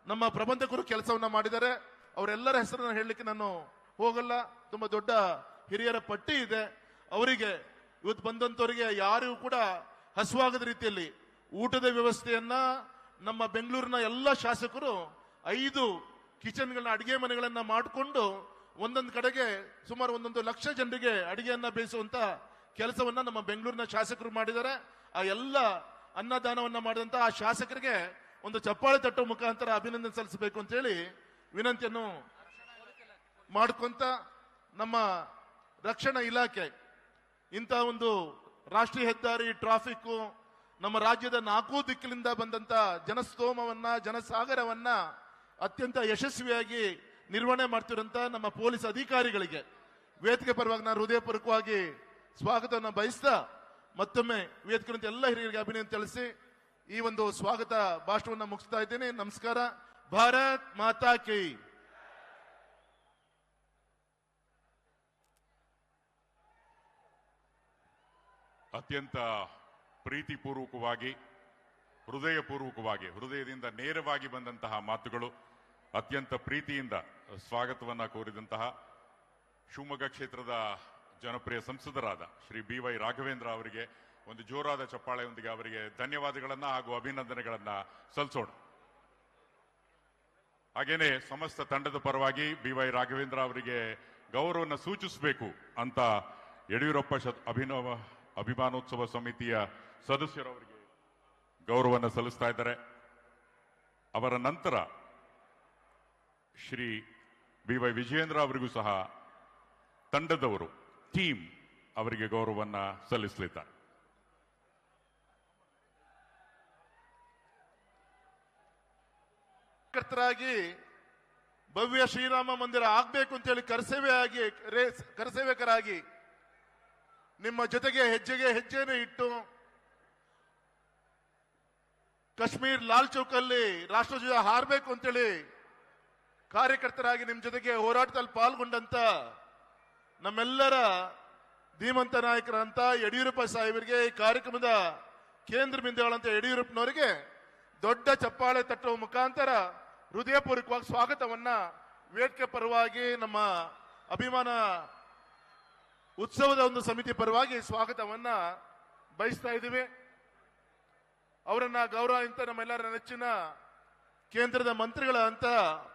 ನಮ್ಮ ಪ್ರಬಂಧಕರು ಕೆಲಸವನ್ನ ಮಾಡಿದ್ದಾರೆ. ಅವರೆಲ್ಲರ ಹೆಸರನ್ನ ಹೇಳಲಿಕ್ಕೆ ನಾನು ಹೋಗಲ್ಲ. ತುಂಬಾ ದೊಡ್ಡ ಹಿರಿಯರ ಪಟ್ಟಿ ಇದೆ. ಅವರಿಗೆ ಇವತ್ತು ಬಂದಂತವರಿಗೆ ಯಾರಿಗೂ ಕೂಡ ಹಸುವಾಗದ ರೀತಿಯಲ್ಲಿ ಊಟದ ವ್ಯವಸ್ಥೆಯನ್ನ ನಮ್ಮ ಬೆಂಗಳೂರಿನ ಎಲ್ಲ ಶಾಸಕರು 5 ಕಿಚನ್ಗಳನ್ನ, ಅಡಿಗೆ ಮನೆಗಳನ್ನ ಮಾಡಿಕೊಂಡು ಒಂದೊಂದು ಕಡೆಗೆ ಸುಮಾರು 1 ಲಕ್ಷ ಜನರಿಗೆ ಅಡಿಗೆಯನ್ನ ಬೇಯಿಸುವಂತ ಕೆಲಸವನ್ನ ನಮ್ಮ ಬೆಂಗಳೂರಿನ ಶಾಸಕರು ಮಾಡಿದ್ದಾರೆ. ಆ ಎಲ್ಲ ಅನ್ನದಾನವನ್ನ ಮಾಡಿದಂತ ಆ ಶಾಸಕರಿಗೆ ಒಂದು ಚಪ್ಪಾಳೆ ತಟ್ಟುವ ಮುಖಾಂತರ ಅಭಿನಂದನೆ ಸಲ್ಲಿಸಬೇಕು ಅಂತ ಹೇಳಿ ವಿನಂತಿಯನ್ನು ಮಾಡ್ಕೊಂತ, ನಮ್ಮ ರಕ್ಷಣಾ ಇಲಾಖೆ ಇಂಥ ಒಂದು ರಾಷ್ಟ್ರೀಯ ಹೆದ್ದಾರಿ, ಟ್ರಾಫಿಕ್, ನಮ್ಮ ರಾಜ್ಯದ 4 ದಿಕ್ಕಿನಿಂದ ಬಂದಂತ ಜನಸ್ತೋಮವನ್ನ, ಜನಸಾಗರವನ್ನ ಅತ್ಯಂತ ಯಶಸ್ವಿಯಾಗಿ ನಿರ್ವಹಣೆ ಮಾಡ್ತಿರಂತ ನಮ್ಮ ಪೊಲೀಸ್ ಅಧಿಕಾರಿಗಳಿಗೆ ವೇದಿಕೆ ಪರವಾಗಿ ನಾನು ಹೃದಯಪೂರ್ವಕವಾಗಿ ಸ್ವಾಗತವನ್ನು ಬಯಸ್ತಾ, ಮತ್ತೊಮ್ಮೆ ವೇದಿಕೆ ಎಲ್ಲ ಹಿರಿಯರಿಗೆ ಅಭಿನಂದನೆ ತಿಳಿಸಿ ಈ ಒಂದು ಸ್ವಾಗತ ಭಾಷಣವನ್ನು ಮುಗಿಸ್ತಾ ಇದ್ದೀನಿ. ನಮಸ್ಕಾರ. ಭಾರತ್ ಮಾತಾ ಕಿ. ಅತ್ಯಂತ ಪ್ರೀತಿಪೂರ್ವಕವಾಗಿ, ಹೃದಯದಿಂದ ನೇರವಾಗಿ ಬಂದಂತಹ ಮಾತುಗಳು, ಅತ್ಯಂತ ಪ್ರೀತಿಯಿಂದ ಸ್ವಾಗತವನ್ನ ಕೋರಿದಂತಹ ಶಿವಮೊಗ್ಗ ಕ್ಷೇತ್ರದ ಜನಪ್ರಿಯ ಸಂಸದರಾದ ಶ್ರೀ BY ರಾಘವೇಂದ್ರ ಅವರಿಗೆ ಒಂದು ಜೋರಾದ ಚಪ್ಪಾಳೆಯೊಂದಿಗೆ ಅವರಿಗೆ ಧನ್ಯವಾದಗಳನ್ನ ಹಾಗೂ ಅಭಿನಂದನೆಗಳನ್ನ ಸಲ್ಲಿಸೋಣ. ಹಾಗೇನೆ ಸಮಸ್ತ ತಂಡದ ಪರವಾಗಿ BY ರಾಘವೇಂದ್ರ ಅವರಿಗೆ ಗೌರವವನ್ನು ಸೂಚಿಸಬೇಕು ಅಂತ ಯಡಿಯೂರಪ್ಪ ಅಭಿಮಾನೋತ್ಸವ ಸಮಿತಿಯ ಸದಸ್ಯರವರಿಗೆ ಗೌರವವನ್ನು ಸಲ್ಲಿಸ್ತಾ ಇದ್ದಾರೆ. ಅವರ ನಂತರ ಶ್ರೀ BY ವಿಜಯೇಂದ್ರ ಅವರಿಗೂ ಸಹ ತಂಡದವರು, ಟೀಮ್ ಅವರಿಗೆ ಗೌರವವನ್ನು ಸಲ್ಲಿಸಲಿದ್ದಾರೆ. ಕರ್ತರಾಗಿ ಭವ್ಯ ಶ್ರೀರಾಮ ಮಂದಿರ ಆಗ್ಬೇಕು ಅಂತೇಳಿ ಕರಸೇವಕರಾಗಿ ನಿಮ್ಮ ಜೊತೆಗೆ ಹೆಜ್ಜೆನೇ ಇಟ್ಟು ಕಾಶ್ಮೀರ್ ಲಾಲ್ ಚೌಕಲ್ಲಿ ರಾಷ್ಟ್ರಧ್ವಜ ಹಾರಬೇಕು ಅಂತೇಳಿ ಕಾರ್ಯಕರ್ತರಾಗಿ ನಿಮ್ಮ ಜೊತೆಗೆ ಹೋರಾಟದಲ್ಲಿ ಪಾಲ್ಗೊಂಡಂತ ನಮ್ಮೆಲ್ಲರ ಧೀಮಂತ ನಾಯಕರಂತ ಯಡಿಯೂರಪ್ಪ ಸಾಹೇಬರಿಗೆ, ಈ ಕಾರ್ಯಕ್ರಮದ ಕೇಂದ್ರ ಬಿಂದುಗಳಂತ ಯಡಿಯೂರಪ್ಪನವರಿಗೆ ದೊಡ್ಡ ಚಪ್ಪಾಳೆ ತಟ್ಟುವ ಮುಖಾಂತರ ಹೃದಯಪೂರ್ವಕವಾಗಿ ಸ್ವಾಗತವನ್ನ ವೇದಿಕೆ ಪರವಾಗಿ, ನಮ್ಮ ಅಭಿಮಾನ ಉತ್ಸವದ ಒಂದು ಸಮಿತಿ ಪರವಾಗಿ ಸ್ವಾಗತವನ್ನ ಬಯಸ್ತಾ ಇದ್ದೀವಿ. ಅವರನ್ನ ಗೌರವ ಅಂತ ನಮ್ಮೆಲ್ಲರ ನೆಚ್ಚಿನ ಕೇಂದ್ರದ ಮಂತ್ರಿಗಳ ಅಂತ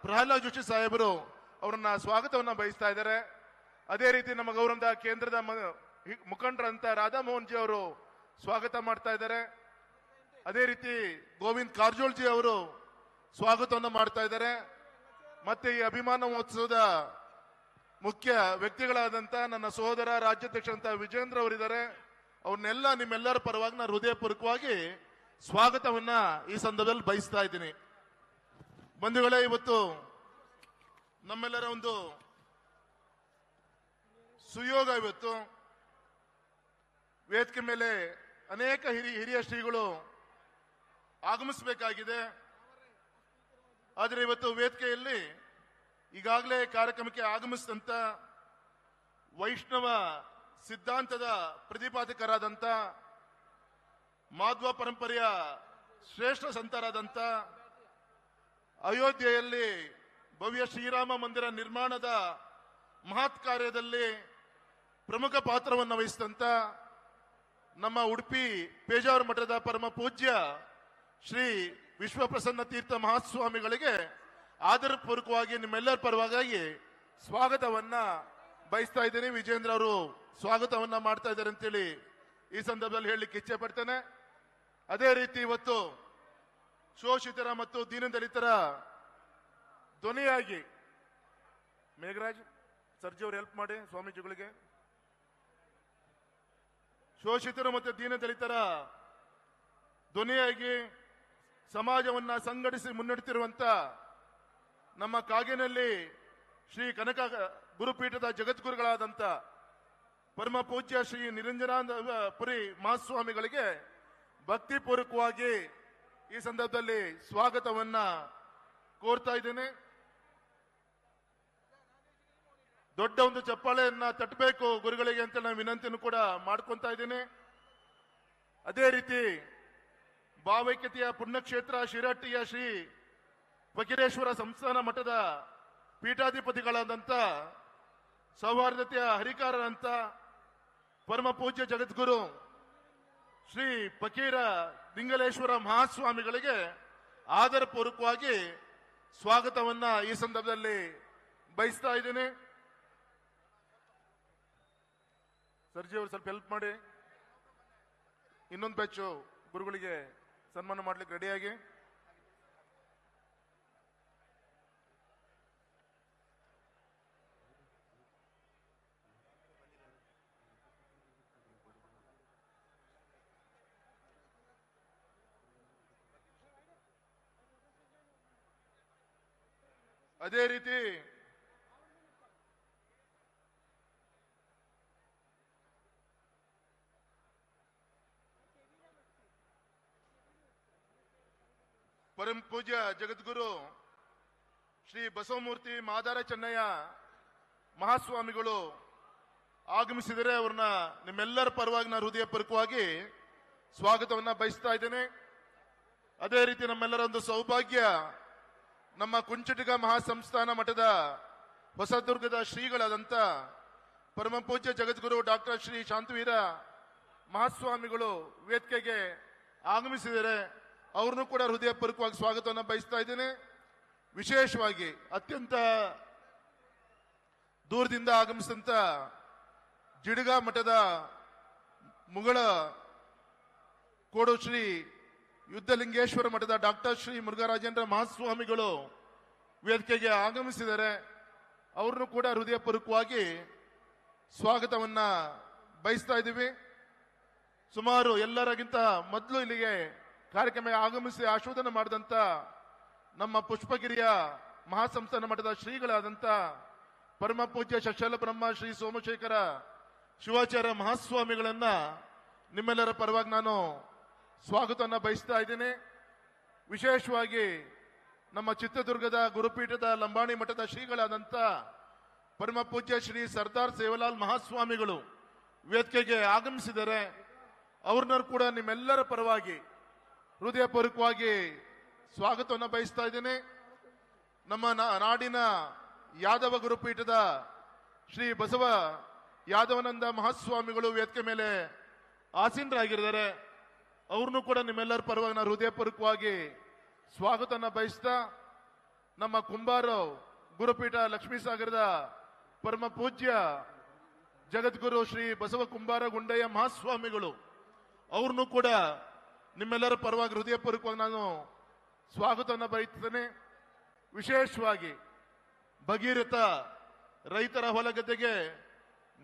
ಪ್ರಹ್ಲಾದ್ ಜೋಶಿ ಸಾಹೇಬರು ಅವರನ್ನ ಸ್ವಾಗತವನ್ನ ಬಯಸ್ತಾ ಇದ್ದಾರೆ. ಅದೇ ರೀತಿ ನಮ್ಮ ಗೌರವದ ಕೇಂದ್ರದ ಮುಖಂಡರಂತ ರಾಧಾಮೋಹನ್ ಜಿ ಅವರು ಸ್ವಾಗತ ಮಾಡ್ತಾ ಇದ್ದಾರೆ. ಅದೇ ರೀತಿ ಗೋವಿಂದ್ ಕಾರಜೋಳ್ ಜಿ ಅವರು ಸ್ವಾಗತವನ್ನು ಮಾಡ್ತಾ ಇದ್ದಾರೆ. ಮತ್ತೆ ಈ ಅಭಿಮಾನ ಮಹೋತ್ಸವದ ಮುಖ್ಯ ವ್ಯಕ್ತಿಗಳಾದಂತ ನನ್ನ ಸಹೋದರ ರಾಜ್ಯಾಧ್ಯಕ್ಷರಂತ ವಿಜೇಂದ್ರ ಅವರಿದ್ದಾರೆ. ಅವ್ರನ್ನೆಲ್ಲ ನಿಮ್ಮೆಲ್ಲರ ಪರವಾಗಿ ನಾನು ಹೃದಯಪೂರ್ವಕವಾಗಿ ಸ್ವಾಗತವನ್ನ ಈ ಸಂದರ್ಭದಲ್ಲಿ ಬಯಸ್ತಾ ಇದ್ದೀನಿ. ಬಂಧುಗಳೇ, ಇವತ್ತು ನಮ್ಮೆಲ್ಲರ ಒಂದು ಸುಯೋಗ. ಇವತ್ತು ವೇದಿಕೆ ಮೇಲೆ ಅನೇಕ ಹಿರಿಯ ಶ್ರೀಗಳು ಆಗಮಿಸಬೇಕಾಗಿದೆ. ಆದರೆ ಇವತ್ತು ವೇದಿಕೆಯಲ್ಲಿ ಈಗಾಗಲೇ ಕಾರ್ಯಕ್ರಮಕ್ಕೆ ಆಗಮಿಸಿದಂತ ವೈಷ್ಣವ ಸಿದ್ಧಾಂತದ ಪ್ರತಿಪಾದಕರಾದಂಥ, ಮಾಧ್ವ ಪರಂಪರೆಯ ಶ್ರೇಷ್ಠ ಸಂತರಾದಂಥ, ಅಯೋಧ್ಯೆಯಲ್ಲಿ ಭವ್ಯ ಶ್ರೀರಾಮ ಮಂದಿರ ನಿರ್ಮಾಣದ ಮಹತ್ ಕಾರ್ಯದಲ್ಲಿ ಪ್ರಮುಖ ಪಾತ್ರವನ್ನು ವಹಿಸಿದಂತ ನಮ್ಮ ಉಡುಪಿ ಪೇಜಾವರ ಮಠದ ಪರಮ ಪೂಜ್ಯ ಶ್ರೀ ವಿಶ್ವಪ್ರಸನ್ನ ತೀರ್ಥ ಮಹಾಸ್ವಾಮಿಗಳಿಗೆ ಆದರಪೂರ್ವಕವಾಗಿ ನಿಮ್ಮೆಲ್ಲರ ಪರವಾಗಿ ಸ್ವಾಗತವನ್ನ ಬಯಸ್ತಾ ಇದ್ದೀನಿ. ವಿಜೇಂದ್ರ ಅವರು ಸ್ವಾಗತವನ್ನ ಮಾಡ್ತಾ ಇದ್ದಾರೆ ಅಂತೇಳಿ ಈ ಸಂದರ್ಭದಲ್ಲಿ ಹೇಳಲಿಕ್ಕೆ ಇಚ್ಛೆ ಪಡ್ತೇನೆ. ಅದೇ ರೀತಿ ಇವತ್ತು ಶೋಷಿತರ ಮತ್ತು ದೀನದಲಿತರ ಧ್ವನಿಯಾಗಿ ಮೇಘರಾಜ್ ಸರ್ಜಿ ಅವರು ಹೆಲ್ಪ್ ಮಾಡಿ ಸ್ವಾಮೀಜಿಗಳಿಗೆ. ಶೋಷಿತರು ಮತ್ತು ದೀನದಲಿತರ ಧ್ವನಿಯಾಗಿ ಸಮಾಜವನ್ನ ಸಂಘಟಿಸಿ ಮುನ್ನಡೆತಿರುವಂತ ನಮ್ಮ ಕಾಗೇನಹಳ್ಳಿ ಶ್ರೀ ಕನಕ ಗುರುಪೀಠದ ಜಗದ್ಗುರುಗಳಾದಂಥ ಪರಮ ಪೂಜ್ಯ ಶ್ರೀ ನಿರಂಜನಾನಂದಪುರಿ ಮಹಾಸ್ವಾಮಿಗಳಿಗೆ ಭಕ್ತಿಪೂರ್ವಕವಾಗಿ ಈ ಸಂದರ್ಭದಲ್ಲಿ ಸ್ವಾಗತವನ್ನ ಕೋರ್ತಾ ಇದ್ದೇನೆ. ದೊಡ್ಡ ಒಂದು ಚಪ್ಪಾಳೆಯನ್ನ ತಟ್ಟಬೇಕು ಗುರುಗಳಿಗೆ ಅಂತ ನಾನು ವಿನಂತಿಯನ್ನು ಕೂಡ ಮಾಡ್ಕೊಂತಾ ಇದ್ದೇನೆ. ಅದೇ ರೀತಿ ಭಾವೈಕ್ಯತೆಯ ಪುಣ್ಯಕ್ಷೇತ್ರ ಶಿರಹಟ್ಟಿಯ ಶ್ರೀ ಫಕೀರೇಶ್ವರ ಸಂಸ್ಥಾನ ಮಠದ ಪೀಠಾಧಿಪತಿಗಳಾದಂಥ ಸೌಹಾರ್ದತೆಯ ಹರಿಕಾರರಂತ ಪರಮ ಪೂಜ್ಯ ಜಗದ್ಗುರು ಶ್ರೀ ಫಕೀರ ದಿಂಗಲೇಶ್ವರ ಮಹಾಸ್ವಾಮಿಗಳಿಗೆ ಆದರಪೂರ್ವಕವಾಗಿ ಸ್ವಾಗತವನ್ನ ಈ ಸಂದರ್ಭದಲ್ಲಿ ಬಯಸ್ತಾ ಇದ್ದೇನೆ. ಸರ್ಜಿ ಅವರು ಸ್ವಲ್ಪ ಹೆಲ್ಪ್ ಮಾಡಿ. ಇನ್ನೊಂದು ಬ್ಯಾಚು ಗುರುಗಳಿಗೆ ಸನ್ಮಾನ ಮಾಡ್ಲಿಕ್ಕೆ ರೆಡಿಯಾಗಿ. ಅದೇ ರೀತಿ ಪರಮ ಪೂಜ್ಯ ಜಗದ್ಗುರು ಶ್ರೀ ಬಸವಮೂರ್ತಿ ಮಾದಾರ ಚೆನ್ನಯ್ಯ ಮಹಾಸ್ವಾಮಿಗಳು ಆಗಮಿಸಿದರೆ ಅವ್ರನ್ನ ನಿಮ್ಮೆಲ್ಲರ ಪರವಾಗಿ ನಾನು ಹೃದಯಪೂರ್ವಕವಾಗಿ ಸ್ವಾಗತವನ್ನ ಬಯಸ್ತಾ ಇದ್ದೇನೆ. ಅದೇ ರೀತಿ ನಮ್ಮೆಲ್ಲರ ಒಂದು ಸೌಭಾಗ್ಯ, ನಮ್ಮ ಕುಂಚಿಟಿಗ ಮಹಾಸಂಸ್ಥಾನ ಮಠದ ಹೊಸದುರ್ಗದ ಶ್ರೀಗಳಾದಂಥ ಪರಮ ಪೂಜ್ಯ ಜಗದ್ಗುರು ಡಾಕ್ಟರ್ ಶ್ರೀ ಶಾಂತವೀರ ಮಹಾಸ್ವಾಮಿಗಳು ವೇದಿಕೆಗೆ ಆಗಮಿಸಿದರೆ ಅವ್ರನ್ನೂ ಕೂಡ ಹೃದಯಪೂರ್ವಕವಾಗಿ ಸ್ವಾಗತವನ್ನು ಬಯಸ್ತಾ ಇದ್ದೇನೆ. ವಿಶೇಷವಾಗಿ ಅತ್ಯಂತ ದೂರದಿಂದ ಆಗಮಿಸಿದಂಥ ಜಿಡಗ ಮಠದ ಮುಗಳ ಕೋಡು ಶ್ರೀ ಯುದ್ಧಲಿಂಗೇಶ್ವರ ಮಠದ ಡಾಕ್ಟರ್ ಶ್ರೀ ಮುರುಘರಾಜೇಂದ್ರ ಮಹಾಸ್ವಾಮಿಗಳು ವೇದಿಕೆಗೆ ಆಗಮಿಸಿದರೆ ಅವ್ರನ್ನೂ ಕೂಡ ಹೃದಯಪೂರ್ವಕವಾಗಿ ಸ್ವಾಗತವನ್ನ ಬಯಸ್ತಾ ಇದ್ದೀವಿ. ಸುಮಾರು ಎಲ್ಲರಿಗಿಂತ ಮೊದಲು ಇಲ್ಲಿಗೆ ಕಾರ್ಯಕ್ರಮ ಆಗಮಿಸಿ ಆಶೀರ್ವಾದನ ಮಾಡಿದಂಥ ನಮ್ಮ ಪುಷ್ಪಗಿರಿಯ ಮಹಾಸಂಸ್ಥಾನ ಮಠದ ಶ್ರೀಗಳಾದಂಥ ಪರಮ ಪೂಜ್ಯ ಶಶಲ ಬ್ರಹ್ಮ ಶ್ರೀ ಸೋಮಶೇಖರ ಶಿವಾಚಾರ್ಯ ಮಹಾಸ್ವಾಮಿಗಳನ್ನ ನಿಮ್ಮೆಲ್ಲರ ಪರವಾಗಿ ನಾನು ಸ್ವಾಗತವನ್ನು ಬಯಸ್ತಾ ಇದ್ದೇನೆ. ವಿಶೇಷವಾಗಿ ನಮ್ಮ ಚಿತ್ರದುರ್ಗದ ಗುರುಪೀಠದ ಲಂಬಾಣಿ ಮಠದ ಶ್ರೀಗಳಾದಂಥ ಪರಮ ಪೂಜ್ಯ ಶ್ರೀ ಸರ್ದಾರ್ ಸೇವಲಾಲ್ ಮಹಾಸ್ವಾಮಿಗಳು ವೇದಿಕೆಗೆ ಆಗಮಿಸಿದರೆ ಅವ್ರನ್ನ ಕೂಡ ನಿಮ್ಮೆಲ್ಲರ ಪರವಾಗಿ ಹೃದಯಪೂರ್ವಕವಾಗಿ ಸ್ವಾಗತವನ್ನು ಬಯಸ್ತಾ ಇದ್ದೇನೆ. ನಮ್ಮ ನಾಡಿನ ಯಾದವ ಗುರುಪೀಠದ ಶ್ರೀ ಬಸವ ಯಾದವಾನಂದ ಮಹಾಸ್ವಾಮಿಗಳು ವೇದಿಕೆ ಮೇಲೆ ಆಸೀನರಾಗಿದ್ದಾರೆ. ಅವ್ರನ್ನೂ ಕೂಡ ನಿಮ್ಮೆಲ್ಲರ ಪರವಾಗಿ ನಾನು ಹೃದಯಪೂರ್ವಕವಾಗಿ ಸ್ವಾಗತವನ್ನು ಬಯಸ್ತಾ, ನಮ್ಮ ಕುಂಬಾರ ಗುರುಪೀಠ ಲಕ್ಷ್ಮೀಸಾಗರದ ಪರಮ ಪೂಜ್ಯ ಜಗದ್ಗುರು ಶ್ರೀ ಬಸವ ಕುಂಬಾರ ಗುಂಡಯ್ಯ ಮಹಾಸ್ವಾಮಿಗಳು ಅವ್ರನ್ನೂ ಕೂಡ ನಿಮ್ಮೆಲ್ಲರ ಪರವಾಗಿ ಹೃದಯಪೂರ್ವಕವಾಗಿ ನಾನು ಸ್ವಾಗತವನ್ನು ಬಯಸ್ತೇನೆ. ವಿಶೇಷವಾಗಿ ಭಗೀರಥ ರೈತರ ಹೊಲಗದ್ದೆಗೆ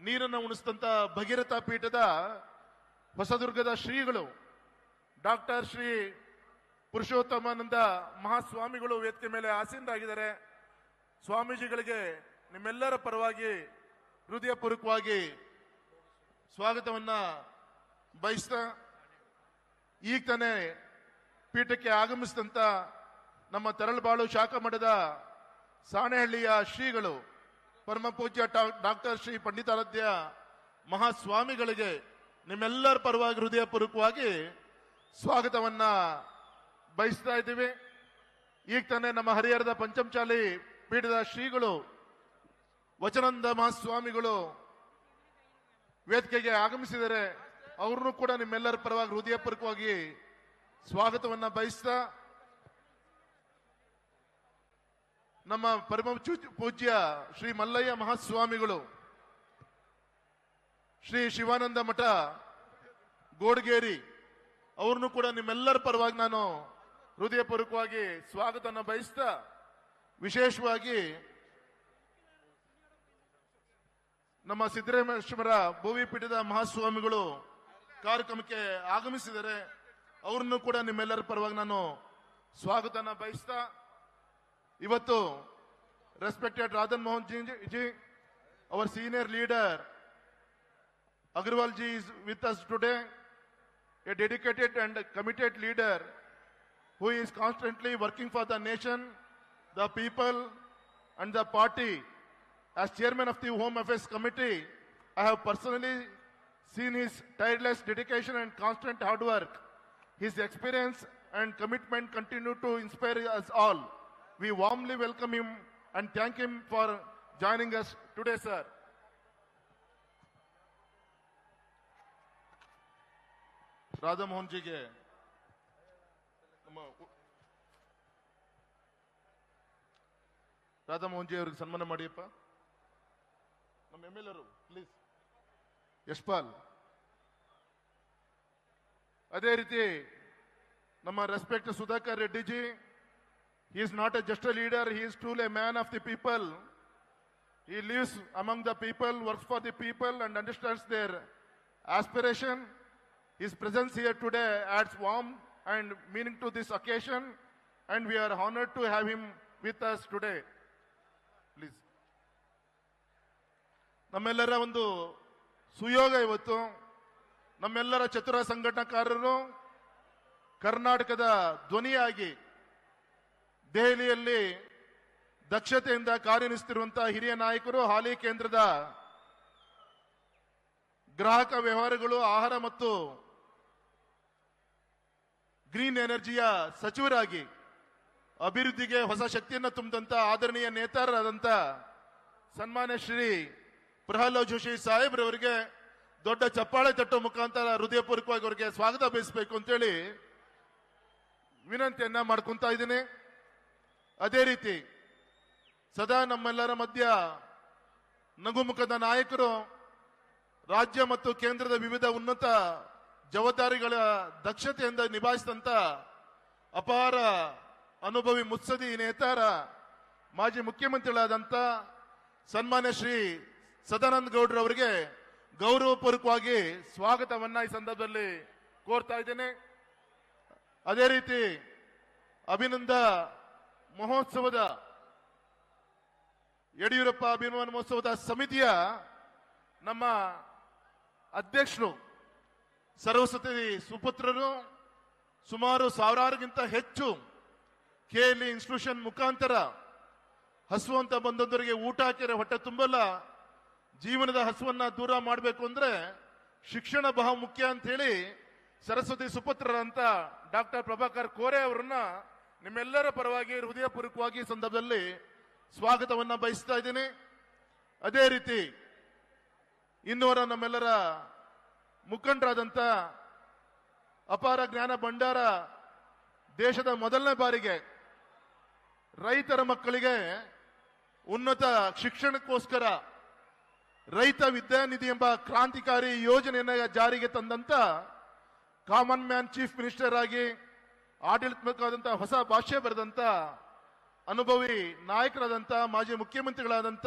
ನೀರನ್ನು ಉಣಿಸಿದಂಥ ಭಗೀರಥ ಪೀಠದ ಹೊಸದುರ್ಗದ ಶ್ರೀಗಳು ಡಾಕ್ಟರ್ ಶ್ರೀ ಪುರುಷೋತ್ತಮಾನಂದ ಮಹಾಸ್ವಾಮಿಗಳು ವೇದಿಕೆ ಮೇಲೆ ಆಸೀನರಾಗಿದ್ದಾರೆ. ಸ್ವಾಮೀಜಿಗಳಿಗೆ ನಿಮ್ಮೆಲ್ಲರ ಪರವಾಗಿ ಹೃದಯಪೂರ್ವಕವಾಗಿ ಸ್ವಾಗತವನ್ನ ಬಯಸ್ತಾ, ಈಗ ತಾನೇ ಪೀಠಕ್ಕೆ ಆಗಮಿಸಿದಂಥ ನಮ್ಮ ತರಳಬಾಳು ಶಾಖಾ ಮಠದ ಸಾಣೆಹಳ್ಳಿಯ ಶ್ರೀಗಳು ಪರಮ ಪೂಜ್ಯ ಡಾಕ್ಟರ್ ಶ್ರೀ ಪಂಡಿತಾರಾಧ್ಯ ಮಹಾಸ್ವಾಮಿಗಳಿಗೆ ನಿಮ್ಮೆಲ್ಲರ ಪರವಾಗಿ ಹೃದಯಪೂರ್ವಕವಾಗಿ ಸ್ವಾಗತವನ್ನ ಬಯಸ್ತಾ ಇದ್ದೀವಿ. ಈಗ ತಾನೇ ನಮ್ಮ ಹರಿಹರದ ಪಂಚಮಚಾಲಿ ಪೀಠದ ಶ್ರೀಗಳು ವಚನಂದ ಮಹಾಸ್ವಾಮಿಗಳು ವೇದಿಕೆಗೆ ಆಗಮಿಸಿದರೆ ಅವ್ರನ್ನೂ ಕೂಡ ನಿಮ್ಮೆಲ್ಲರ ಪರವಾಗಿ ಹೃದಯಪೂರ್ವಕವಾಗಿ ಸ್ವಾಗತವನ್ನ ಬಯಸ್ತಾ, ನಮ್ಮ ಪರಮ ಪೂಜ್ಯ ಶ್ರೀ ಮಲ್ಲಯ್ಯ ಮಹಾಸ್ವಾಮಿಗಳು ಶ್ರೀ ಶಿವಾನಂದ ಮಠ ಗೋಡ್ಗೇರಿ ಅವ್ರನ್ನೂ ಕೂಡ ನಿಮ್ಮೆಲ್ಲರ ಪರವಾಗಿ ನಾನು ಹೃದಯಪೂರ್ವಕವಾಗಿ ಸ್ವಾಗತವನ್ನು ಬಯಸ್ತಾ, ವಿಶೇಷವಾಗಿ ನಮ್ಮ ಸಿದ್ದರಾಮೇಶ್ವರ ಭೋವಿ ಪೀಠದ ಮಹಾಸ್ವಾಮಿಗಳು ಕಾರ್ಯಕ್ರಮಕ್ಕೆ ಆಗಮಿಸಿದರೆ ಅವ್ರನ್ನೂ ಕೂಡ ನಿಮ್ಮೆಲ್ಲರ ಪರವಾಗಿ ನಾನು ಸ್ವಾಗತನ ಬಯಸ್ತಾ, ಇವತ್ತು ರೆಸ್ಪೆಕ್ಟೆಡ್ ರಾಧನ್ ಮೋಹನ್ ಜಿ ಅವರ್ senior leader Agarwal ji is with us today, a dedicated and committed leader who is constantly working for the nation, the people and the party. As chairman of the Home Affairs Committee, I have personally seen his tireless dedication and constant hard work. His experience and commitment continue to inspire us all. We warmly welcome him and thank him for joining us today, sir. Radhamohan ಜಿಗೆ ನಮ್ಮ Radha Mohan G ಅವರಿಗೆ ಸನ್ಮಾನ ಮಾಡಿಯಪ್ಪ. ನಮ್ಮ MLA please Yashpal. ಅದೇ ರೀತಿ ನಮ್ಮ respect Sudhakar Reddy G. He is not just a leader, he is truly a man of the people. He lives among the people, works for the people and understands their aspiration. His presence here today adds warmth and meaning to this occasion, and we are honored to have him with us today. Please. ನಮ್ಮೆಲ್ಲರ ಒಂದು ಸುಯೋಗ ಇವತ್ತು. ನಮ್ಮೆಲ್ಲರ ಚತುರ ಸಂಘಟನಾಕಾರರು ಕರ್ನಾಟಕದ ಧ್ವನಿಯಾಗಿ ದೆಹಲಿಯಲ್ಲಿ ದಕ್ಷತೆಯಿಂದ ಕಾರ್ಯನಿರ್ವಹಿಸುತ್ತಿರುವಂತಹ ಹಿರಿಯ ನಾಯಕರು, ಹಾಲಿ ಕೇಂದ್ರದ ಗ್ರಾಹಕ ವ್ಯವಹಾರಗಳು, ಆಹಾರ ಮತ್ತು ಗ್ರೀನ್ ಎನರ್ಜಿಯ ಸಚಿವರಾಗಿ ಅಭಿವೃದ್ಧಿಗೆ ಹೊಸ ಶಕ್ತಿಯನ್ನು ತುಂಬಿದಂತ ಆದರಣೀಯ ನೇತಾರರಾದಂತ ಸನ್ಮಾನ್ಯ ಶ್ರೀ ಪ್ರಹ್ಲಾದ್ ಜೋಶಿ ಸಾಹೇಬ್ರವರಿಗೆ ದೊಡ್ಡ ಚಪ್ಪಾಳೆ ತಟ್ಟೋ ಮುಖಾಂತರ ಹೃದಯಪೂರ್ವಕವಾಗಿ ಅವರಿಗೆ ಸ್ವಾಗತ ಬಯಸಬೇಕು ಅಂತೇಳಿ ವಿನಂತಿಯನ್ನ ಮಾಡ್ಕೊಂತ ಇದ್ದೀನಿ. ಅದೇ ರೀತಿ ಸದಾ ನಮ್ಮೆಲ್ಲರ ಮಧ್ಯ ನಗುಮುಖದ ನಾಯಕರು, ರಾಜ್ಯ ಮತ್ತು ಕೇಂದ್ರದ ವಿವಿಧ ಉನ್ನತ ಜವಾಬ್ದಾರಿಗಳ ದಕ್ಷತೆಯಿಂದ ನಿಭಾಯಿಸಿದಂತ ಅಪಾರ ಅನುಭವಿ ಮುತ್ಸದಿ ನೇತಾರ, ಮಾಜಿ ಮುಖ್ಯಮಂತ್ರಿಗಳಾದಂತ ಸನ್ಮಾನ್ಯ ಶ್ರೀ ಸದಾನಂದ ಗೌಡ್ರವರಿಗೆ ಗೌರವಪೂರ್ವಕವಾಗಿ ಸ್ವಾಗತವನ್ನ ಈ ಸಂದರ್ಭದಲ್ಲಿ ಕೋರ್ತಾ ಇದ್ದೇನೆ. ಅದೇ ರೀತಿ ಅಭಿನಂದ ಮಹೋತ್ಸವದ ಯಡಿಯೂರಪ್ಪ ಅಭಿನಂದನ ಮಹೋತ್ಸವದ ಸಮಿತಿಯ ನಮ್ಮ ಅಧ್ಯಕ್ಷರು ಸರಸ್ವತಿ ಸುಪುತ್ರರು ಸುಮಾರು 1000ಗಿಂತ ಹೆಚ್ಚು KLE ಇನ್ಸ್ಟಿಟ್ಯೂಷನ್ ಮುಖಾಂತರ ಹಸುವಂತ ಬಂದವರಿಗೆ ಊಟ ಹಾಕಿದ್ರೆ ಹೊಟ್ಟೆ ತುಂಬಲ್ಲ. ಜೀವನದ ಹಸುವನ್ನ ದೂರ ಮಾಡಬೇಕು ಅಂದ್ರೆ ಶಿಕ್ಷಣ ಬಹಳ ಮುಖ್ಯ ಅಂತ ಹೇಳಿ ಸರಸ್ವತಿ ಸುಪುತ್ರರಂತ ಡಾಕ್ಟರ್ ಪ್ರಭಾಕರ್ ಕೋರೆ ಅವರನ್ನ ನಿಮ್ಮೆಲ್ಲರ ಪರವಾಗಿ ಹೃದಯಪೂರ್ವಕವಾಗಿ ಈ ಸಂದರ್ಭದಲ್ಲಿ ಸ್ವಾಗತವನ್ನ ಬಯಸ್ತಾ ಇದ್ದೀನಿ. ಅದೇ ರೀತಿ ಇನ್ನೂರ ನಮ್ಮೆಲ್ಲರ ಮುಖಂಡರಾದಂತ ಅಪಾರ ಜ್ಞಾನ ಭಂಡಾರ, ದೇಶದ ಮೊದಲನೇ ಬಾರಿಗೆ ರೈತರ ಮಕ್ಕಳಿಗೆ ಉನ್ನತ ಶಿಕ್ಷಣಕ್ಕೋಸ್ಕರ ರೈತ ವಿದ್ಯಾನಿಧಿ ಎಂಬ ಕ್ರಾಂತಿಕಾರಿ ಯೋಜನೆಯನ್ನ ಜಾರಿಗೆ ತಂದಂತ ಕಾಮನ್ ಮ್ಯಾನ್ ಚೀಫ್ ಮಿನಿಸ್ಟರ್ ಆಗಿ ಆಡಳಿತಾತ್ಮಕವಾದಂತಹ ಹೊಸ ಭಾಷೆ ಬರೆದಂತ ಅನುಭವಿ ನಾಯಕರಾದಂತ ಮಾಜಿ ಮುಖ್ಯಮಂತ್ರಿಗಳಾದಂತ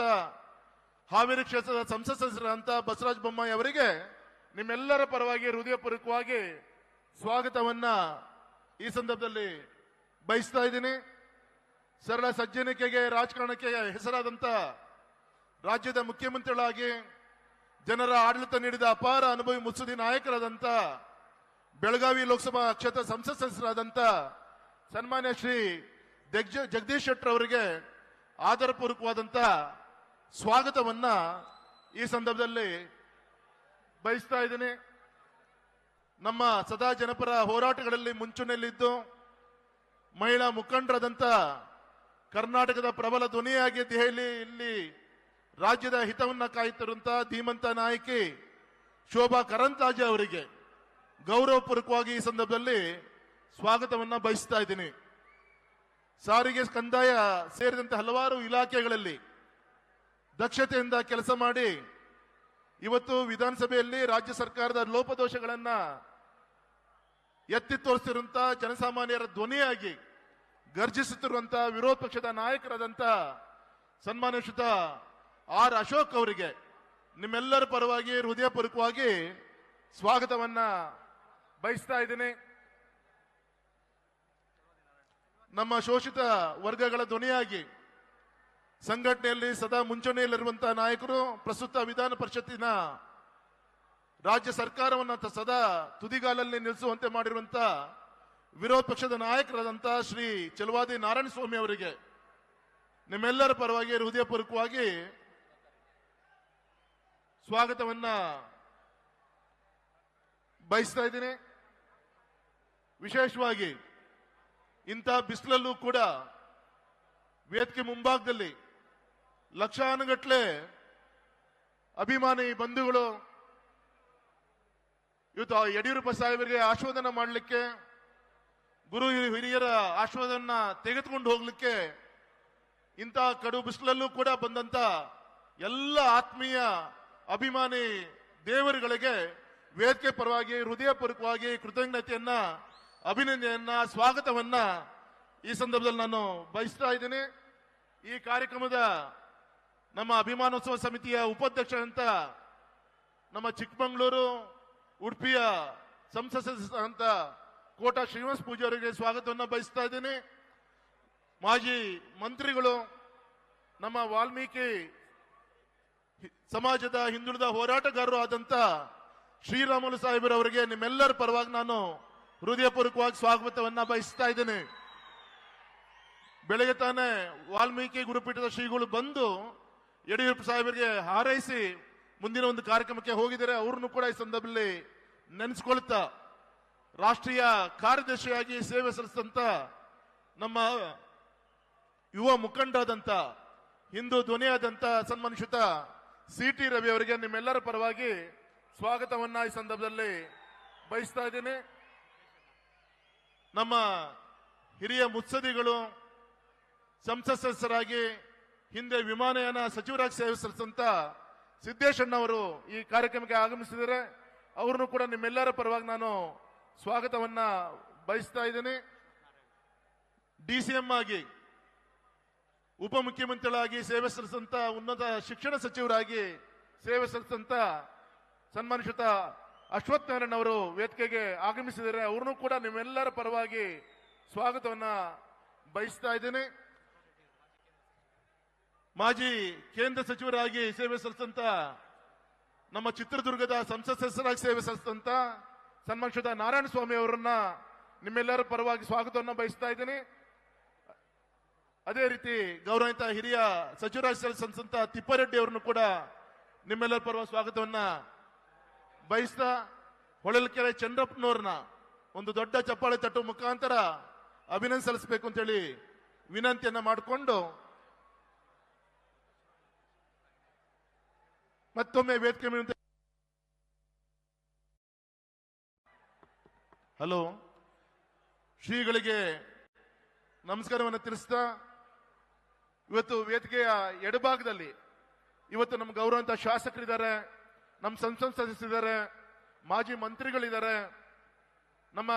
ಹಾವೇರಿ ಕ್ಷೇತ್ರದ ಸಂಸತ್ ಸದಸ್ಯರಾದಂತ ಬಸವರಾಜ ಬೊಮ್ಮಾಯಿ ಅವರಿಗೆ ನಿಮ್ಮೆಲ್ಲರ ಪರವಾಗಿ ಹೃದಯಪೂರ್ವಕವಾಗಿ ಸ್ವಾಗತವನ್ನ ಈ ಸಂದರ್ಭದಲ್ಲಿ ಬಯಸ್ತಾ ಇದ್ದೀನಿ. ಸರಳ ಸಜ್ಜನಿಕೆಗೆ, ರಾಜಕಾರಣಕ್ಕೆ ಹೆಸರಾದಂತ ರಾಜ್ಯದ ಮುಖ್ಯಮಂತ್ರಿಗಳಾಗಿ ಜನರ ಆಡಳಿತ ನೀಡಿದ ಅಪಾರ ಅನುಭವಿ ಮುತ್ಸದಿ ನಾಯಕರಾದಂತ ಬೆಳಗಾವಿ ಲೋಕಸಭಾ ಕ್ಷೇತ್ರ ಸಂಸತ್ ಸದಸ್ಯರಾದಂತ ಸನ್ಮಾನ್ಯ ಶ್ರೀ ಜಗದೀಶ್ ಶೆಟ್ಟರ್ ಅವರಿಗೆ ಆದರಪೂರ್ವಕವಾದಂತ ಸ್ವಾಗತವನ್ನ ಈ ಸಂದರ್ಭದಲ್ಲಿ ಬಯಸ್ತಾ ಇದ್ದೀನಿ. ನಮ್ಮ ಸದಾ ಜನಪರ ಹೋರಾಟಗಳಲ್ಲಿ ಮುಂಚೂಣಿಯಲ್ಲಿದ್ದು ಮಹಿಳಾ ಮುಖಂಡರಾದಂತ ಕರ್ನಾಟಕದ ಪ್ರಬಲ ಧ್ವನಿಯಾಗಿ ದೆಹಲಿಯಲ್ಲಿ ರಾಜ್ಯದ ಹಿತವನ್ನ ಕಾಯುತ್ತಿರುವಂತಹ ಧೀಮಂತ ನಾಯಕಿ ಶೋಭಾ ಕರಂದ್ಲಾಜೆ ಅವರಿಗೆ ಗೌರವಪೂರ್ವಕವಾಗಿ ಈ ಸಂದರ್ಭದಲ್ಲಿ ಸ್ವಾಗತವನ್ನ ಬಯಸ್ತಾ ಇದ್ದೀನಿ. ಸಾರಿಗೆ, ಕಂದಾಯ ಸೇರಿದಂತೆ ಹಲವಾರು ಇಲಾಖೆಗಳಲ್ಲಿ ದಕ್ಷತೆಯಿಂದ ಕೆಲಸ ಮಾಡಿ ಇವತ್ತು ವಿಧಾನಸಭೆಯಲ್ಲಿ ರಾಜ್ಯ ಸರ್ಕಾರದ ಲೋಪದೋಷಗಳನ್ನ ಎತ್ತಿ ತೋರಿಸಿರುವಂತಹ ಜನಸಾಮಾನ್ಯರ ಧ್ವನಿಯಾಗಿ ಗರ್ಜಿಸುತ್ತಿರುವಂತಹ ವಿರೋಧ ಪಕ್ಷದ ನಾಯಕರಾದಂತ ಸನ್ಮಾನ್ಯ ಶ್ರೀಯುತ ಆರ್ ಅಶೋಕ್ ಅವರಿಗೆ ನಿಮ್ಮೆಲ್ಲರ ಪರವಾಗಿ ಹೃದಯಪೂರ್ವಕವಾಗಿ ಸ್ವಾಗತವನ್ನ ಬಯಸ್ತಾ ಇದ್ದೀನಿ. ನಮ್ಮ ಶೋಷಿತ ವರ್ಗಗಳ ಧ್ವನಿಯಾಗಿ ಸಂಘಟನೆಯಲ್ಲಿ ಸದಾ ಮುಂಚೂಣಿಯಲ್ಲಿರುವಂತಹ ನಾಯಕರು, ಪ್ರಸ್ತುತ ವಿಧಾನ ಪರಿಷತ್ತಿನ ರಾಜ್ಯ ಸರ್ಕಾರವನ್ನು ಸದಾ ತುದಿಗಾಲಲ್ಲಿ ನಿಲ್ಲಿಸುವಂತೆ ಮಾಡಿರುವಂತ ವಿರೋಧ ಪಕ್ಷದ ನಾಯಕರಾದಂತ ಶ್ರೀ ಚಲವಾದಿ ನಾರಾಯಣಸ್ವಾಮಿ ಅವರಿಗೆ ನಿಮ್ಮೆಲ್ಲರ ಪರವಾಗಿ ಹೃದಯಪೂರ್ವಕವಾಗಿ ಸ್ವಾಗತವನ್ನ ಬಯಸ್ತಾ ಇದ್ದೀನಿ. ವಿಶೇಷವಾಗಿ ಇಂಥ ಬಿಸಿಲಲ್ಲೂ ಕೂಡ ವೇದಿಕೆ ಮುಂಭಾಗದಲ್ಲಿ ಲಕ್ಷಾನುಗಟ್ಲೆ ಅಭಿಮಾನಿ ಬಂಧುಗಳು ಇವತ್ತು ಯಡಿಯೂರಪ್ಪ ಸಾಹೇಬರಿಗೆ ಆಶೀರ್ವಾದನ ಮಾಡಲಿಕ್ಕೆ, ಗುರು ಹಿರಿಯರ ಆಶೀರ್ವಾದನ ತೆಗೆದುಕೊಂಡು ಹೋಗ್ಲಿಕ್ಕೆ ಇಂಥ ಕಡು ಬಿಸಿಲಲ್ಲೂ ಕೂಡ ಬಂದಂತ ಎಲ್ಲ ಆತ್ಮೀಯ ಅಭಿಮಾನಿ ದೇವರುಗಳಿಗೆ ವೇದಿಕೆ ಪರವಾಗಿ ಹೃದಯಪೂರ್ವಕವಾಗಿ ಕೃತಜ್ಞತೆಯನ್ನ, ಅಭಿನಂದನೆಯನ್ನ, ಸ್ವಾಗತವನ್ನ ಈ ಸಂದರ್ಭದಲ್ಲಿ ನಾನು ಬಯಸ್ತಾ ಇದ್ದೀನಿ. ಈ ಕಾರ್ಯಕ್ರಮದ ನಮ್ಮ ಅಭಿಮಾನೋತ್ಸವ ಸಮಿತಿಯ ಉಪಾಧ್ಯಕ್ಷರಂತ ನಮ್ಮ ಚಿಕ್ಕಮಗಳೂರು ಉಡುಪಿಯ ಸಂಸತ್ ಸದಸ್ಯರಂತ ಕೋಟಾ ಶ್ರೀನಿವಾಸ ಪೂಜಾರಿ ಅವರಿಗೆ ಸ್ವಾಗತವನ್ನು ಬಯಸ್ತಾ ಇದ್ದೀನಿ. ಮಾಜಿ ಮಂತ್ರಿಗಳು, ನಮ್ಮ ವಾಲ್ಮೀಕಿ ಸಮಾಜದ ಹಿಂದುಳಿದ ಹೋರಾಟಗಾರರು ಆದಂತ ಶ್ರೀರಾಮುಲು ಸಾಹೇಬರವರಿಗೆ ನಿಮ್ಮೆಲ್ಲರ ಪರವಾಗಿ ನಾನು ಹೃದಯಪೂರ್ವಕವಾಗಿ ಸ್ವಾಗತವನ್ನ ಬಯಸ್ತಾ ಇದ್ದೇನೆ. ಬೆಳಗ್ಗೆ ತಾನೇ ವಾಲ್ಮೀಕಿ ಗುರುಪೀಠದ ಶ್ರೀಗಳು ಬಂದು ಯಡಿಯೂರಪ್ಪ ಸಾಹೇಬರಿಗೆ ಹಾರೈಸಿ ಮುಂದಿನ ಒಂದು ಕಾರ್ಯಕ್ರಮಕ್ಕೆ ಹೋಗಿದ್ದಾರೆ. ಅವ್ರನ್ನು ಕೂಡ ಈ ಸಂದರ್ಭದಲ್ಲಿ ನೆನೆಸ್ಕೊಳ್ತಾ, ರಾಷ್ಟ್ರೀಯ ಕಾರ್ಯದರ್ಶಿಯಾಗಿ ಸೇವೆ ಸಲ್ಲಿಸಿದಂತ ನಮ್ಮ ಯುವ ಮುಖಂಡರಾದಂತ, ಹಿಂದೂ ಧ್ವನಿಯಾದಂತ ಸನ್ಮಾನಿತ ಸಿ.ಟಿ. ರವಿ ಅವರಿಗೆ ನಿಮ್ಮೆಲ್ಲರ ಪರವಾಗಿ ಸ್ವಾಗತವನ್ನ ಈ ಸಂದರ್ಭದಲ್ಲಿ ಬಯಸ್ತಾ ಇದ್ದೀನಿ. ನಮ್ಮ ಹಿರಿಯ ಮುತ್ಸದಿಗಳು, ಸಂಸತ್ ಸದಸ್ಯರಾಗಿ ಹಿಂದೆ ವಿಮಾನಯಾನ ಸಚಿವರಾಗಿ ಸೇವೆ ಸಲ್ಲಿಸಿದಂತ ಸಿದ್ದೇಶಣ್ಣ ಅವರು ಈ ಕಾರ್ಯಕ್ರಮಕ್ಕೆ ಆಗಮಿಸಿದ್ದಾರೆ. ಅವ್ರನ್ನು ಕೂಡ ನಿಮ್ಮೆಲ್ಲರ ಪರವಾಗಿ ನಾನು ಸ್ವಾಗತವನ್ನ ಬಯಸ್ತಾ ಇದ್ದೀನಿ. ಡಿಸಿಎಂ ಆಗಿ, ಉಪಮುಖ್ಯಮಂತ್ರಿಗಳಾಗಿ ಸೇವೆ ಸಲ್ಲಿಸಿದಂತ, ಉನ್ನತ ಶಿಕ್ಷಣ ಸಚಿವರಾಗಿ ಸೇವೆ ಸಲ್ಲಿಸಿದಂತ ಸನ್ಮಾನಿತ ಅಶ್ವಥ್ ನಾರಾಯಣ್ ಅವರು ವೇದಿಕೆಗೆ ಆಗಮಿಸಿದ್ದಾರೆ. ಅವ್ರನ್ನೂ ಕೂಡ ನಿಮ್ಮೆಲ್ಲರ ಪರವಾಗಿ ಸ್ವಾಗತವನ್ನ ಬಯಸ್ತಾ ಇದ್ದೀನಿ. ಮಾಜಿ ಕೇಂದ್ರ ಸಚಿವರಾಗಿ ಸೇವೆ ಸಲ್ಲಿಸಿದಂತ ನಮ್ಮ ಚಿತ್ರದುರ್ಗದ ಸಂಸತ್ ಸದಸ್ಯರಾಗಿ ಸೇವೆ ಸಲ್ಲಿಸಿದಂತ ಸನ್ಮಾನಿತ ನಾರಾಯಣ ಸ್ವಾಮಿ ಅವರನ್ನ ನಿಮ್ಮೆಲ್ಲರ ಪರವಾಗಿ ಸ್ವಾಗತವನ್ನ ಬಯಸ್ತಾ ಇದ್ದೀನಿ. ಅದೇ ರೀತಿ ಗೌರವಿತ ಹಿರಿಯ ಸಚಿವರಾಗಿ ಸೇವೆ ಸಲ್ಲಿಸಿದಂತ ತಿಪ್ಪಾರೆಡ್ಡಿ ಅವರನ್ನು ಕೂಡ ನಿಮ್ಮೆಲ್ಲರ ಪರವಾಗಿ ಸ್ವಾಗತವನ್ನ ಬಯಸ್ತಾ, ಹೊಳಲ್ಕೆರೆ ಚಂದ್ರಪ್ಪನವ್ರನ್ನ ಒಂದು ದೊಡ್ಡ ಚಪ್ಪಾಳೆ ತಟ್ಟುವ ಮುಖಾಂತರ ಅಭಿನಂದನೆ ಸಲ್ಲಿಸಬೇಕು ಅಂತ ಹೇಳಿ ವಿನಂತಿಯನ್ನ ಮಾಡಿಕೊಂಡು ಮತ್ತೊಮ್ಮೆ ವೇದಿಕೆ ಮೇಲೆ ಹಲೋ ಶ್ರೀಗಳಿಗೆ ನಮಸ್ಕಾರವನ್ನು ತಿಳಿಸ್ತಾ, ಇವತ್ತು ವೇದಿಕೆಯ ಎಡಭಾಗದಲ್ಲಿ ಇವತ್ತು ನಮ್ಮ ಗೌರವಂತ ಶಾಸಕರಿದ್ದಾರೆ, ನಮ್ಮ ಸಂಸತ್ ಸದಸ್ಯರಿದ್ದಾರೆ, ಮಾಜಿ ಮಂತ್ರಿಗಳಿದ್ದಾರೆ, ನಮ್ಮ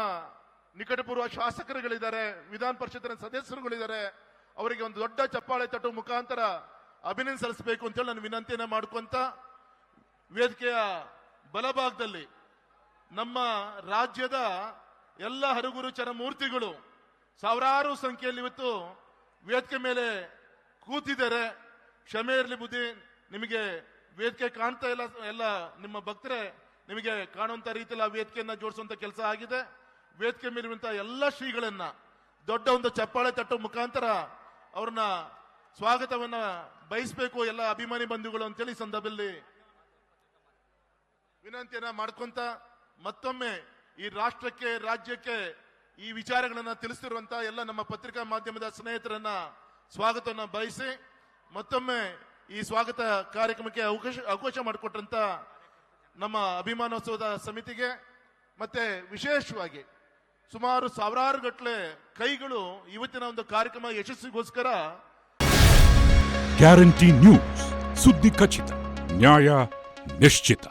ನಿಕಟಪೂರ್ವ ಶಾಸಕರುಗಳಿದ್ದಾರೆ, ವಿಧಾನ ಪರಿಷತ್ತಿನ ಸದಸ್ಯರುಗಳಿದ್ದಾರೆ. ಅವರಿಗೆ ಒಂದು ದೊಡ್ಡ ಚಪ್ಪಾಳೆ ತಟ್ಟುವ ಮುಖಾಂತರ ಅಭಿನಂದನೆ ಸಲ್ಲಿಸಬೇಕು ಅಂತೇಳಿ ನಾನು ವಿನಂತಿಯನ್ನ ಮಾಡ್ಕೊಂತ, ವೇದಿಕೆಯ ಬಲಭಾಗದಲ್ಲಿ ನಮ್ಮ ರಾಜ್ಯದ ಎಲ್ಲ ಹರಗುರು ಚರಮೂರ್ತಿಗಳು ಸಾವಿರಾರು ಸಂಖ್ಯೆಯಲ್ಲಿ ಇವತ್ತು ವೇದಿಕೆ ಮೇಲೆ ಕೂತಿದ್ದಾರೆ. ಕ್ಷಮೆ ಇರಲಿ ಬುದ್ಧಿ, ನಿಮಗೆ ವೇದಿಕೆ ಕಾಣ್ತಾ ಇಲ್ಲ, ಎಲ್ಲ ನಿಮ್ಮ ಭಕ್ತರೇ ನಿಮಗೆ ಕಾಣುವಂತ ರೀತಿಯಲ್ಲಿ ಆ ವೇದಿಕೆಯನ್ನ ಜೋಡಿಸುವಂತ ಕೆಲಸ ಆಗಿದೆ. ವೇದಿಕೆ ಮೇಲಿರುವಂತಹ ಎಲ್ಲ ಶ್ರೀಗಳನ್ನ ದೊಡ್ಡ ಒಂದು ಚಪ್ಪಾಳೆ ತಟ್ಟುವ ಮುಖಾಂತರ ಅವ್ರನ್ನ ಸ್ವಾಗತವನ್ನ ಬಯಸಬೇಕು ಎಲ್ಲ ಅಭಿಮಾನಿ ಬಂಧುಗಳು ಅಂತೇಳಿ ಸಂದರ್ಭದಲ್ಲಿ ವಿನಂತಿಯನ್ನ ಮಾಡ್ಕೊಂತ, ಮತ್ತೊಮ್ಮೆ ಈ ರಾಷ್ಟ್ರಕ್ಕೆ, ರಾಜ್ಯಕ್ಕೆ ಈ ವಿಚಾರಗಳನ್ನ ತಿಳಿಸಿರುವಂತಹ ಎಲ್ಲ ನಮ್ಮ ಪತ್ರಿಕಾ ಮಾಧ್ಯಮದ ಸ್ನೇಹಿತರನ್ನ ಸ್ವಾಗತವನ್ನ ಬಯಸಿ, ಮತ್ತೊಮ್ಮೆ ಈ ಸ್ವಾಗತ ಕಾರ್ಯಕ್ರಮಕ್ಕೆ ಅವಕಾಶ ಮಾಡಿಕೊಟ್ಟಂತ ನಮ್ಮ ಅಭಿಮಾನೋತ್ಸವದ ಸಮಿತಿಗೆ, ಮತ್ತೆ ವಿಶೇಷವಾಗಿ ಸುಮಾರು ಸಾವಿರಾರು ಗಟ್ಟಲೆ ಕೈಗಳು ಇವತ್ತಿನ ಒಂದು ಕಾರ್ಯಕ್ರಮ ಯಶಸ್ವಿಗೋಸ್ಕರ. ಗ್ಯಾರಂಟಿ ನ್ಯೂಸ್, ಸುದ್ದಿ ಖಚಿತ, ನ್ಯಾಯ ನಿಶ್ಚಿತ.